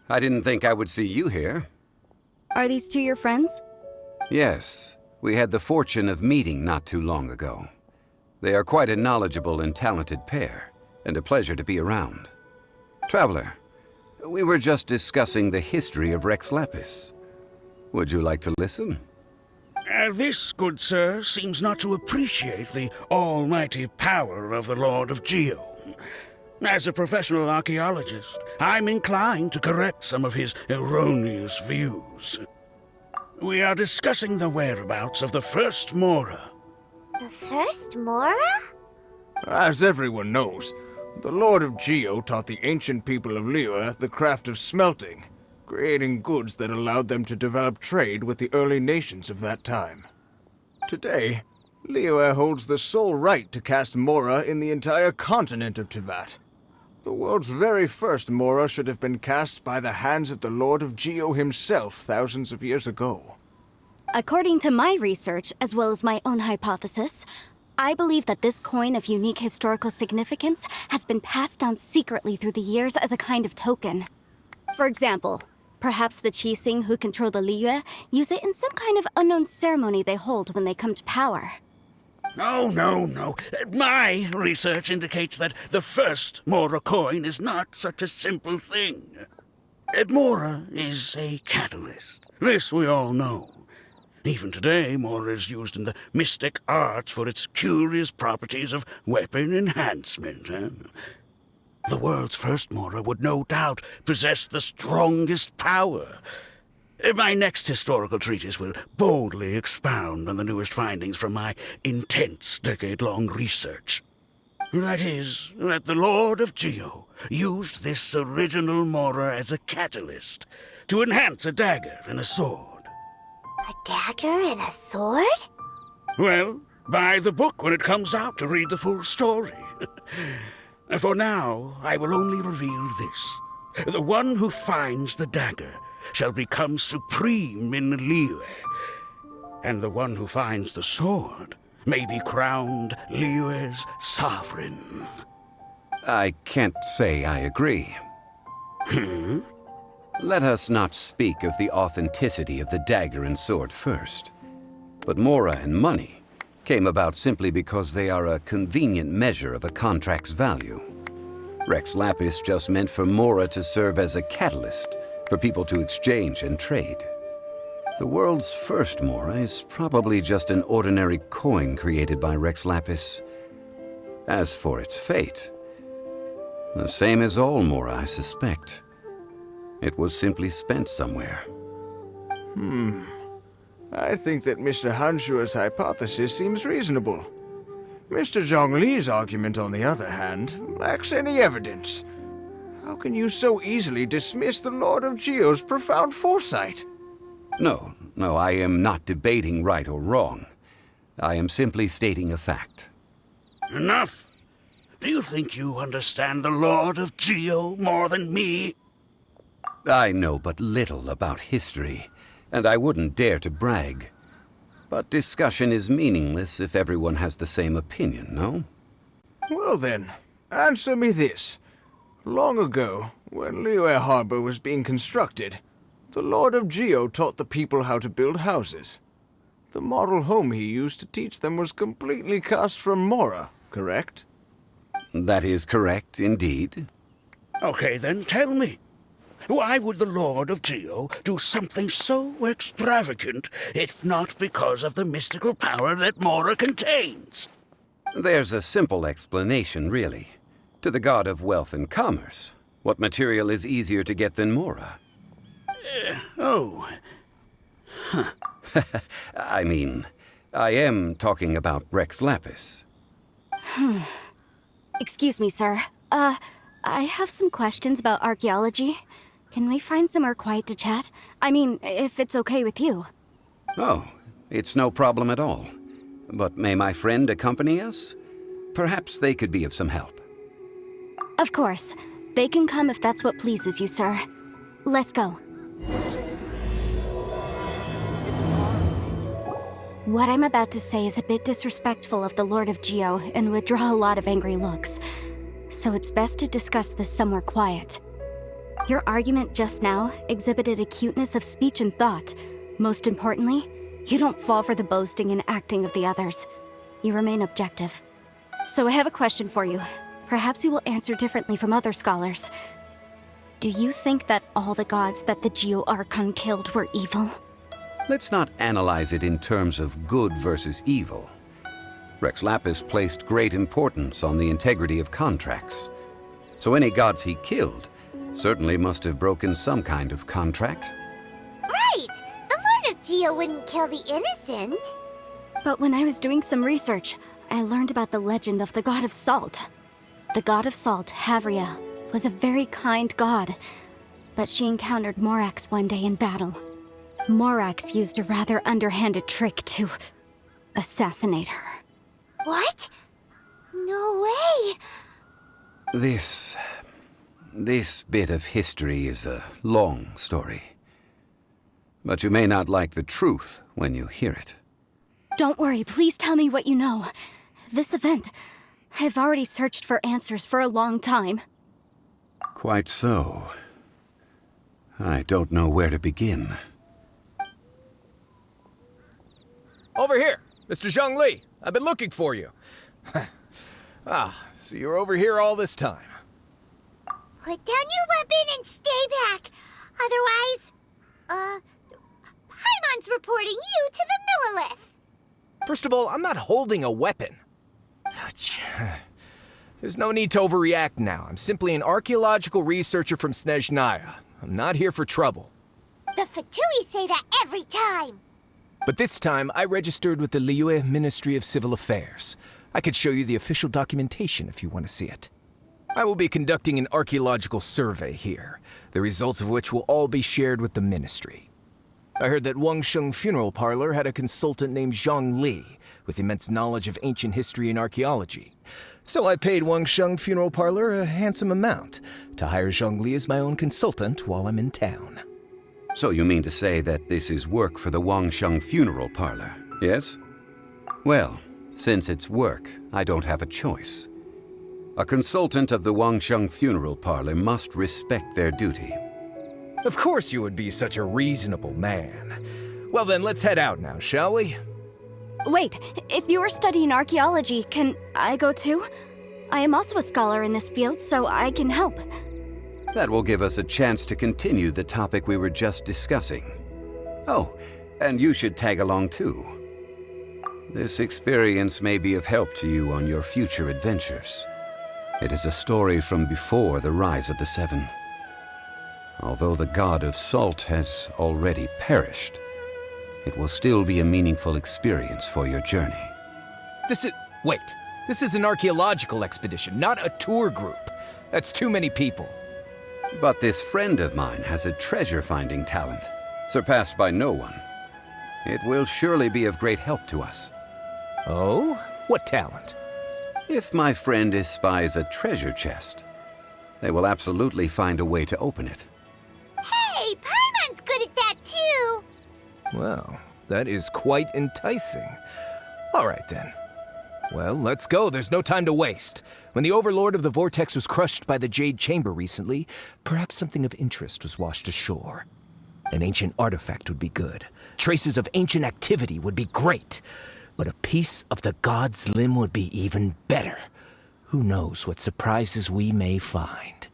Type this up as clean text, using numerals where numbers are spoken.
I didn't think I would see you here. Are these two your friends? Yes, we had the fortune of meeting not too long ago. They are quite a knowledgeable and talented pair, and a pleasure to be around. Traveler, we were just discussing the history of Rex Lapis. Would you like to listen? This, good sir, seems not to appreciate the almighty power of the Lord of Geo. As a professional archaeologist, I'm inclined to correct some of his erroneous views. We are discussing the whereabouts of the first Mora. The first Mora? As everyone knows, the Lord of Geo taught the ancient people of Liyue the craft of smelting, creating goods that allowed them to develop trade with the early nations of that time. Today, Liyue holds the sole right to cast Mora in the entire continent of Teyvat. The world's very first Mora should have been cast by the hands of the Lord of Geo himself thousands of years ago. According to my research, as well as my own hypothesis, I believe that this coin of unique historical significance has been passed down secretly through the years as a kind of token. For example, perhaps the Qixing who control the Liyue use it in some kind of unknown ceremony they hold when they come to power. No. My research indicates that the first Mora coin is not such a simple thing. Mora is a catalyst. This we all know. Even today, Mora is used in the mystic arts for its curious properties of weapon enhancement. The world's first Mora would no doubt possess the strongest power. My next historical treatise will boldly expound on the newest findings from my intense decade-long research. That is, that the Lord of Geo used this original Mora as a catalyst to enhance a dagger and a sword. A dagger and a sword? Well, buy the book when it comes out to read the full story. For now, I will only reveal this. The one who finds the dagger shall become supreme in Liyue, and the one who finds the sword may be crowned Liyue's sovereign. I can't say I agree. Let us not speak of the authenticity of the dagger and sword first. But Mora and money came about simply because they are a convenient measure of a contract's value. Rex Lapis just meant for Mora to serve as a catalyst for people to exchange and trade. The world's first Mora is probably just an ordinary coin created by Rex Lapis. As for its fate, the same as all Mora, I suspect. It was simply spent somewhere. I think that Mr. Hanshua's hypothesis seems reasonable. Mr. Zhong Li's argument, on the other hand, lacks any evidence. How can you so easily dismiss the Lord of Geo's profound foresight? No, I am not debating right or wrong. I am simply stating a fact. Enough! Do you think you understand the Lord of Geo more than me? I know but little about history, and I wouldn't dare to brag. But discussion is meaningless if everyone has the same opinion, no? Well then, answer me this. Long ago, when Liyue Harbor was being constructed, the Lord of Geo taught the people how to build houses. The model home he used to teach them was completely cast from Mora, correct? That is correct, indeed. Okay, then tell me. Why would the Lord of Geo do something so extravagant, if not because of the mystical power that Mora contains? There's a simple explanation, really. To the god of wealth and commerce, what material is easier to get than Mora? I mean, I am talking about Rex Lapis. Excuse me, sir. I have some questions about archaeology. Can we find somewhere quiet to chat? I mean, if it's okay with you. Oh, it's no problem at all. But may my friend accompany us? Perhaps they could be of some help. Of course. They can come if that's what pleases you, sir. Let's go. What I'm about to say is a bit disrespectful of the Lord of Geo and would draw a lot of angry looks. So it's best to discuss this somewhere quiet. Your argument just now exhibited acuteness of speech and thought. Most importantly, you don't fall for the boasting and acting of the others. You remain objective. So I have a question for you. Perhaps you will answer differently from other scholars. Do you think that all the gods that the Geo Archon killed were evil? Let's not analyze it in terms of good versus evil. Rex Lapis placed great importance on the integrity of contracts. So any gods he killed certainly must have broken some kind of contract. Right! The Lord of Geo wouldn't kill the innocent. But when I was doing some research, I learned about the legend of the god of salt. The god of salt, Havria, was a very kind god, but she encountered Morax one day in battle. Morax used a rather underhanded trick to assassinate her. What? No way! This bit of history is a long story. But you may not like the truth when you hear it. Don't worry, please tell me what you know. This event, I've already searched for answers for a long time. Quite so. I don't know where to begin. Over here, Mr. Zhong Li. I've been looking for you. So you're over here all this time. Put down your weapon and stay back. Otherwise, Paimon's reporting you to the Millilith. First of all, I'm not holding a weapon. There's no need to overreact now. I'm simply an archaeological researcher from Snezhnaya. I'm not here for trouble. The Fatui say that every time. But this time, I registered with the Liyue Ministry of Civil Affairs. I could show you the official documentation if you want to see it. I will be conducting an archaeological survey here, the results of which will all be shared with the ministry. I heard that Wangsheng Funeral Parlor had a consultant named Zhong Li, with immense knowledge of ancient history and archaeology. So I paid Wangsheng Funeral Parlor a handsome amount to hire Zhong Li as my own consultant while I'm in town. So you mean to say that this is work for the Wangsheng Funeral Parlor, yes? Well, since it's work, I don't have a choice. A consultant of the Wangsheng Funeral Parlor must respect their duty. Of course you would be such a reasonable man. Well then, let's head out now, shall we? Wait, if you are studying archaeology, can I go too? I am also a scholar in this field, so I can help. That will give us a chance to continue the topic we were just discussing. Oh, and you should tag along too. This experience may be of help to you on your future adventures. It is a story from before the rise of the Seven. Although the god of salt has already perished, it will still be a meaningful experience for your journey. Wait, this is an archaeological expedition, not a tour group. That's too many people. But this friend of mine has a treasure-finding talent, surpassed by no one. It will surely be of great help to us. Oh? What talent? If my friend espies a treasure chest, they will absolutely find a way to open it. Hey, Paimon's good at that too. Well, that is quite enticing. All right then. Well, let's go. There's no time to waste. When the Overlord of the Vortex was crushed by the Jade Chamber recently, perhaps something of interest was washed ashore. An ancient artifact would be good. Traces of ancient activity would be great. But a piece of the god's limb would be even better. Who knows what surprises we may find.